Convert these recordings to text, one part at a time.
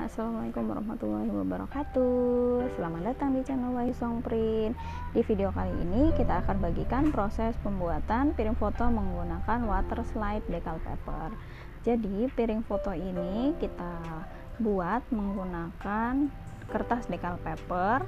Assalamualaikum warahmatullahi wabarakatuh. Selamat datang di channel Wahyu Songprint. Di video kali ini kita akan bagikan proses pembuatan piring foto menggunakan water slide decal paper. Jadi piring foto ini kita buat menggunakan kertas decal paper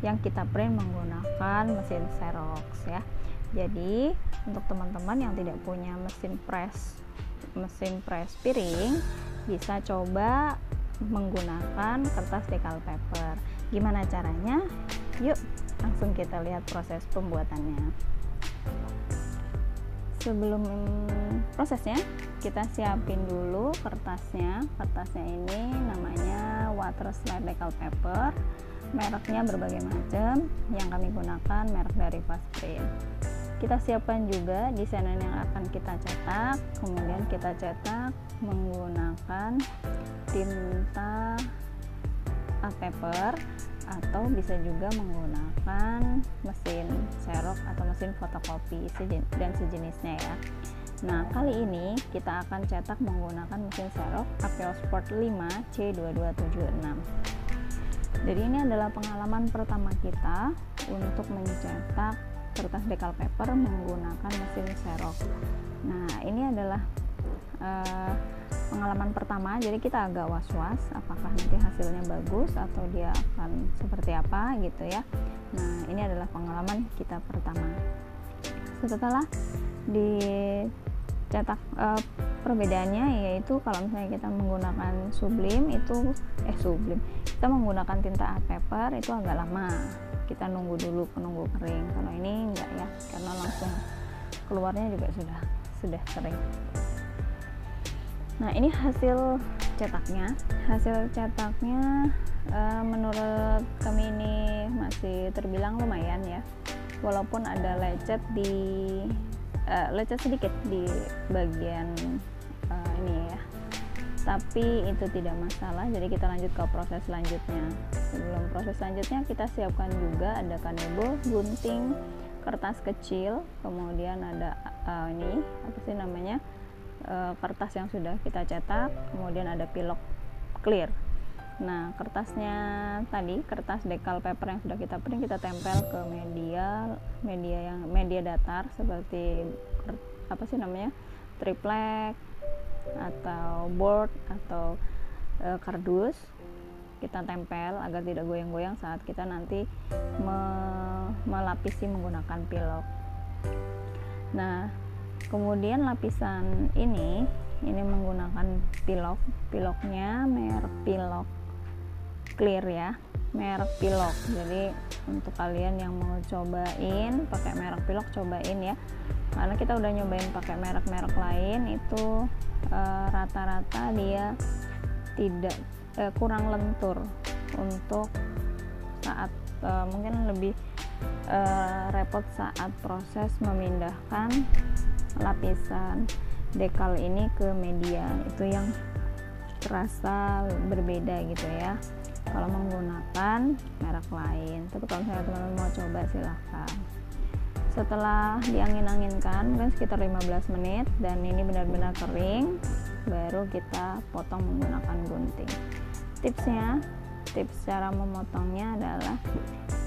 yang kita print menggunakan mesin Xerox ya. Jadi untuk teman-teman yang tidak punya mesin press piring, bisa coba menggunakan kertas decal paper. Gimana caranya? Yuk langsung kita lihat proses pembuatannya. Sebelum prosesnya, kita siapin dulu kertasnya. Kertasnya ini namanya water slide decal paper, mereknya berbagai macam. Yang kami gunakan merek dari Fastprint. Kita siapkan juga desainan yang akan kita cetak. Kemudian kita cetak menggunakan tinta art paper atau bisa juga maqnakan mesin Xerox atau mesin fotokopi dan sejenisnya ya. Nah, kali ini kita akan cetak menggunakan mesin Xerox APO Sport 5 C2276. Jadi ini adalah pengalaman pertama kita untuk mencetak kertas decal paper menggunakan mesin Xerox. Nah, ini adalah pengalaman pertama, jadi kita agak was-was apakah nanti hasilnya bagus atau dia akan seperti apa gitu ya. Nah, ini adalah pengalaman kita pertama. Setelah dicetak, perbedaannya yaitu kalau misalnya kita menggunakan Sublime itu kita menggunakan tinta art paper itu agak lama, kita nunggu kering. Kalau ini enggak ya, karena langsung keluarnya juga sudah kering. Nah, ini hasil cetaknya. Menurut kami ini masih terbilang lumayan ya, walaupun ada lecet sedikit di bagian ini ya, tapi itu tidak masalah. Jadi kita lanjut ke proses selanjutnya. Sebelum proses selanjutnya, kita siapkan juga ada kanebo, gunting, kertas kecil, kemudian ada ini apa sih namanya, kertas yang sudah kita cetak, kemudian ada pilok clear. Nah, kertasnya tadi, kertas decal paper yang sudah kita print, kita tempel ke media datar seperti apa sih namanya, triplek atau board atau kardus. Kita tempel agar tidak goyang-goyang saat kita nanti melapisi menggunakan pilok. Nah, kemudian lapisan ini menggunakan piloknya merek pilok clear ya, merek pilok. Jadi untuk kalian yang mau cobain pakai merek pilok, cobain ya, karena kita udah nyobain pakai merek-merek lain itu rata-rata dia tidak kurang lentur untuk saat mungkin lebih repot saat proses memindahkan lapisan decal ini ke media, itu yang terasa berbeda gitu ya kalau menggunakan merek lain. Tapi kalau misalnya teman-teman mau coba, silahkan. Setelah diangin-anginkan mungkin sekitar 15 menit dan ini benar-benar kering, baru kita potong menggunakan gunting. Tips cara memotongnya adalah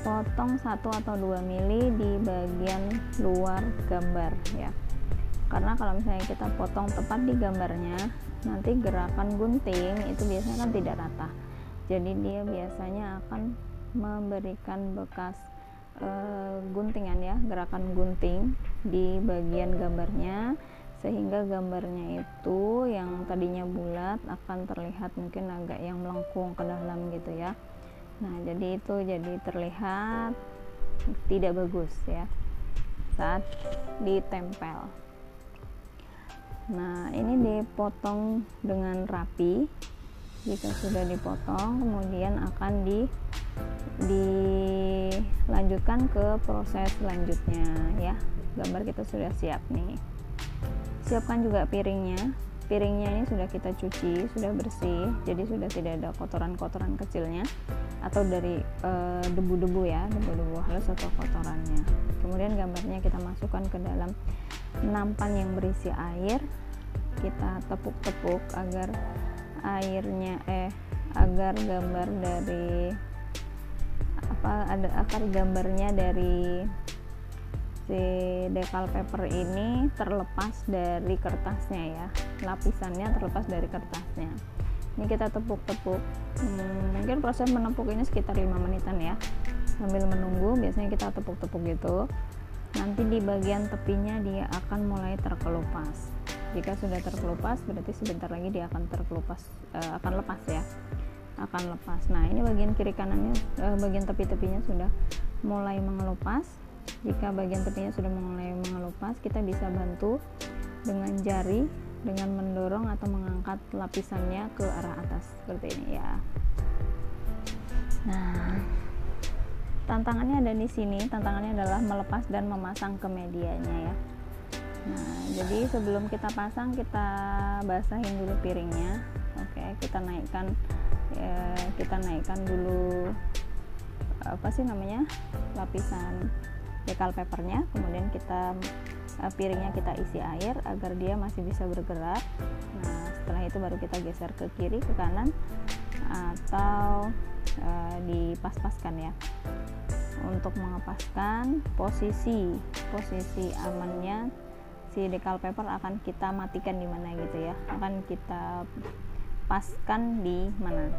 potong 1 atau 2 mili di bagian luar gambar ya, karena kalau misalnya kita potong tepat di gambarnya, nanti gerakan gunting itu biasanya kan tidak rata, jadi dia biasanya akan memberikan bekas guntingan ya, gerakan gunting di bagian gambarnya, sehingga gambarnya itu yang tadinya bulat akan terlihat mungkin agak yang melengkung ke dalam gitu ya. Nah, jadi itu jadi terlihat tidak bagus ya saat ditempel. Nah, ini dipotong dengan rapi. Jika sudah dipotong, kemudian akan dilanjutkan ke proses selanjutnya ya. Gambar kita sudah siap nih. Siapkan juga piringnya ini sudah kita cuci, sudah bersih, jadi sudah tidak ada kotoran-kotoran kecilnya atau dari debu-debu halus atau kotorannya. Kemudian gambarnya kita masukkan ke dalam nampan yang berisi air, kita tepuk-tepuk agar agar gambar dari agar gambarnya dari si decal paper ini terlepas dari kertasnya ya, lapisannya terlepas dari kertasnya. Ini kita tepuk-tepuk, mungkin proses menepuk ini sekitar 5 menitan ya, sambil menunggu. Biasanya kita tepuk-tepuk gitu, nanti di bagian tepinya dia akan mulai terkelupas. Jika sudah terkelupas berarti sebentar lagi dia akan akan lepas ya, akan lepas. Nah ini bagian kiri kanannya, bagian tepi-tepinya sudah mulai mengelupas. Jika bagian tepinya sudah mulai mengelupas, kita bisa bantu dengan jari dengan mendorong atau mengangkat lapisannya ke arah atas seperti ini ya. Nah, tantangannya ada di sini. Tantangannya adalah melepas dan memasang ke medianya ya. Nah, jadi sebelum kita pasang, kita basahin dulu piringnya. Oke, kita naikkan dulu lapisan decal papernya, kemudian piringnya kita isi air agar dia masih bisa bergerak. Nah setelah itu baru kita geser ke kiri, ke kanan, atau dipas-paskan ya. Untuk mengepaskan posisi amannya si decal paper akan kita matikan di mana gitu ya, akan kita paskan di mana.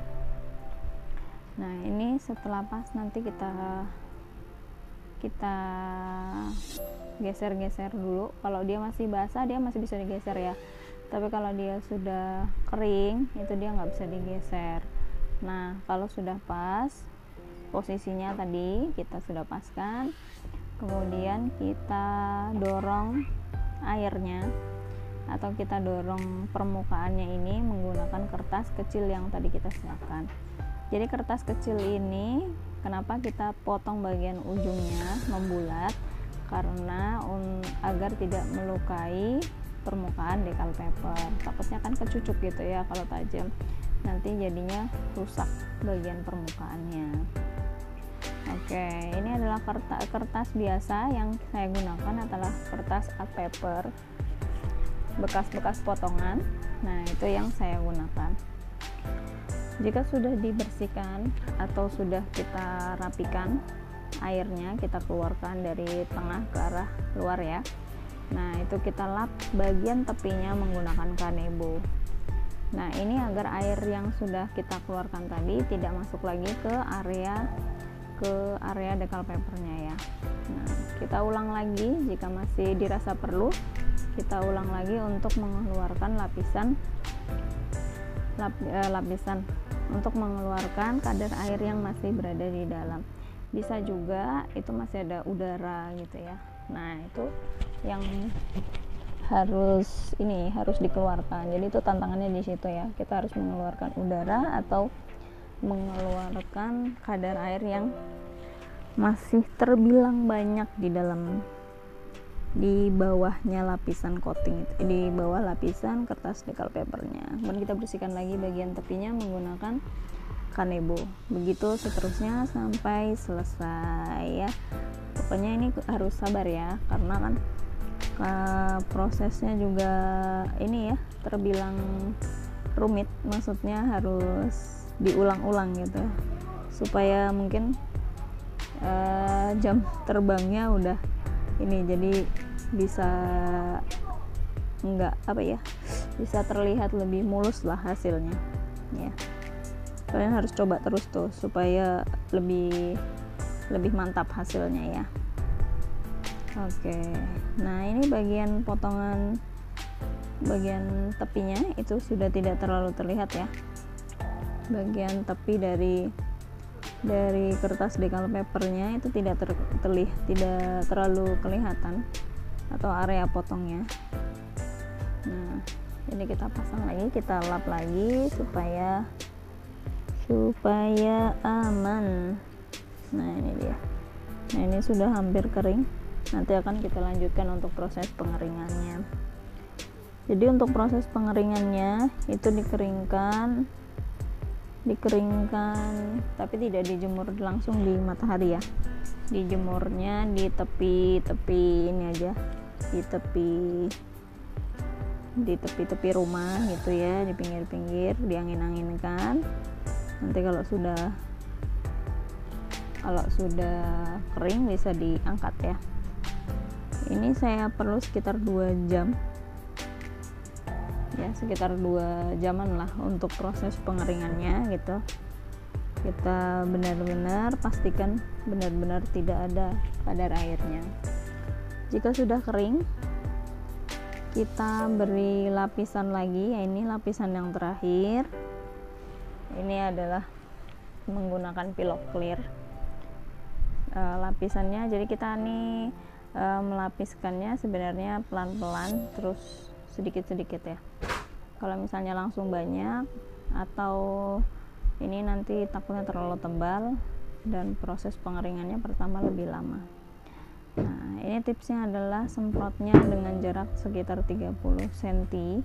Nah ini setelah pas nanti kita geser-geser dulu. Kalau dia masih basah dia masih bisa digeser ya, tapi kalau dia sudah kering itu dia nggak bisa digeser. Nah kalau sudah pas posisinya tadi kita sudah paskan, kemudian kita dorong airnya atau kita dorong permukaannya ini menggunakan kertas kecil yang tadi kita siapkan. Jadi kertas kecil ini kenapa kita potong bagian ujungnya membulat, karena agar tidak melukai permukaan decal paper. Takutnya kan kecucuk gitu ya kalau tajam, nanti jadinya rusak bagian permukaannya. Oke, ini adalah kertas biasa. Yang saya gunakan adalah kertas art paper bekas-bekas potongan. Nah itu yang saya gunakan. Jika sudah dibersihkan atau sudah kita rapikan airnya, kita keluarkan dari tengah ke arah luar ya. Nah itu kita lap bagian tepinya menggunakan kanebo. Nah ini agar air yang sudah kita keluarkan tadi tidak masuk lagi ke area decal papernya ya. Nah kita ulang lagi jika masih dirasa perlu, kita ulang lagi untuk mengeluarkan lapisan untuk mengeluarkan kadar air yang masih berada di dalam. Bisa juga itu masih ada udara gitu ya. Nah itu yang harus dikeluarkan. Jadi itu tantangannya di situ ya, kita harus mengeluarkan udara atau mengeluarkan kadar air yang masih terbilang banyak di bawahnya lapisan coating, di bawah lapisan kertas decal papernya. Kemudian kita bersihkan lagi bagian tepinya menggunakan kanebo. Begitu seterusnya sampai selesai ya. Pokoknya ini harus sabar ya, karena kan prosesnya juga ini ya terbilang rumit, maksudnya harus diulang-ulang gitu supaya mungkin jam terbangnya udah ini, jadi bisa bisa terlihat lebih mulus lah hasilnya ya. Kalian harus coba terus tuh supaya lebih mantap hasilnya ya. Oke, nah ini bagian potongan bagian tepinya itu sudah tidak terlalu terlihat ya. Bagian tepi dari kertas decal papernya itu tidak terlalu kelihatan atau area potongnya. Nah ini kita pasang lagi, kita lap lagi supaya aman. Nah ini dia. Nah ini sudah hampir kering, nanti akan kita lanjutkan untuk proses pengeringannya. Jadi untuk proses pengeringannya itu dikeringkan tapi tidak dijemur langsung di matahari ya. Dijemurnya di tepi ini aja, di tepi rumah gitu ya, di pinggir-pinggir, diangin-anginkan Nanti kalau sudah kering bisa diangkat ya. Ini saya perlu sekitar 2 jam ya, sekitar 2 jaman lah untuk proses pengeringannya gitu. Kita benar-benar pastikan benar-benar tidak ada kadar airnya. Jika sudah kering, kita beri lapisan lagi ya. Ini lapisan yang terakhir. Ini adalah menggunakan Pilok Clear lapisannya. Jadi kita nih melapiskannya sebenarnya pelan-pelan, terus sedikit-sedikit ya. Kalau misalnya langsung banyak atau ini nanti takutnya terlalu tebal dan proses pengeringannya pertama lebih lama. Nah, ini tipsnya adalah semprotnya dengan jarak sekitar 30 cm.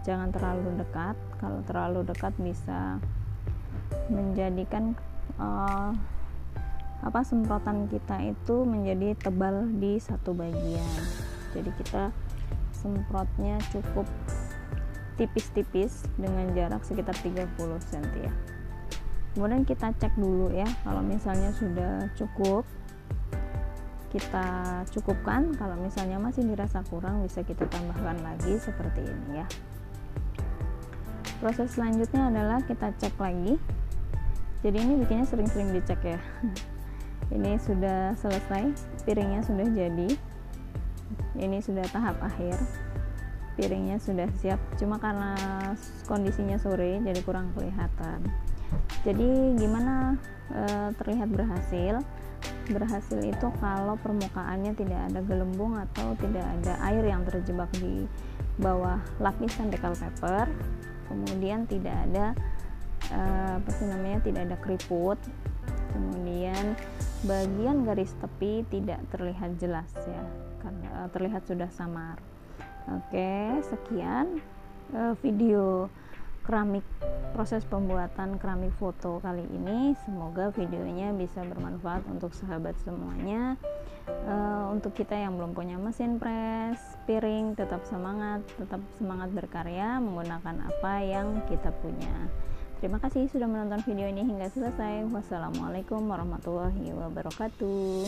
Jangan terlalu dekat. Kalau terlalu dekat bisa menjadikan semprotan kita itu menjadi tebal di satu bagian. Jadi kita semprotnya cukup tipis-tipis dengan jarak sekitar 30 cm ya. Kemudian kita cek dulu ya, kalau misalnya sudah cukup kita cukupkan, kalau misalnya masih dirasa kurang bisa kita tambahkan lagi seperti ini ya. Proses selanjutnya adalah kita cek lagi. Jadi ini bikinnya sering-sering dicek ya. Ini sudah selesai, piringnya sudah jadi. Ini sudah tahap akhir, piringnya sudah siap, cuma karena kondisinya sore jadi kurang kelihatan. Jadi gimana terlihat berhasil itu kalau permukaannya tidak ada gelembung atau tidak ada air yang terjebak di bawah lapisan decal paper, kemudian tidak ada tidak ada keriput, kemudian bagian garis tepi tidak terlihat jelas ya, karena terlihat sudah samar. Oke, sekian video keramik, proses pembuatan keramik foto kali ini. Semoga videonya bisa bermanfaat untuk sahabat semuanya. Untuk kita yang belum punya mesin press piring, tetap semangat berkarya menggunakan apa yang kita punya. Terima kasih sudah menonton video ini hingga selesai. Wassalamualaikum warahmatullahi wabarakatuh.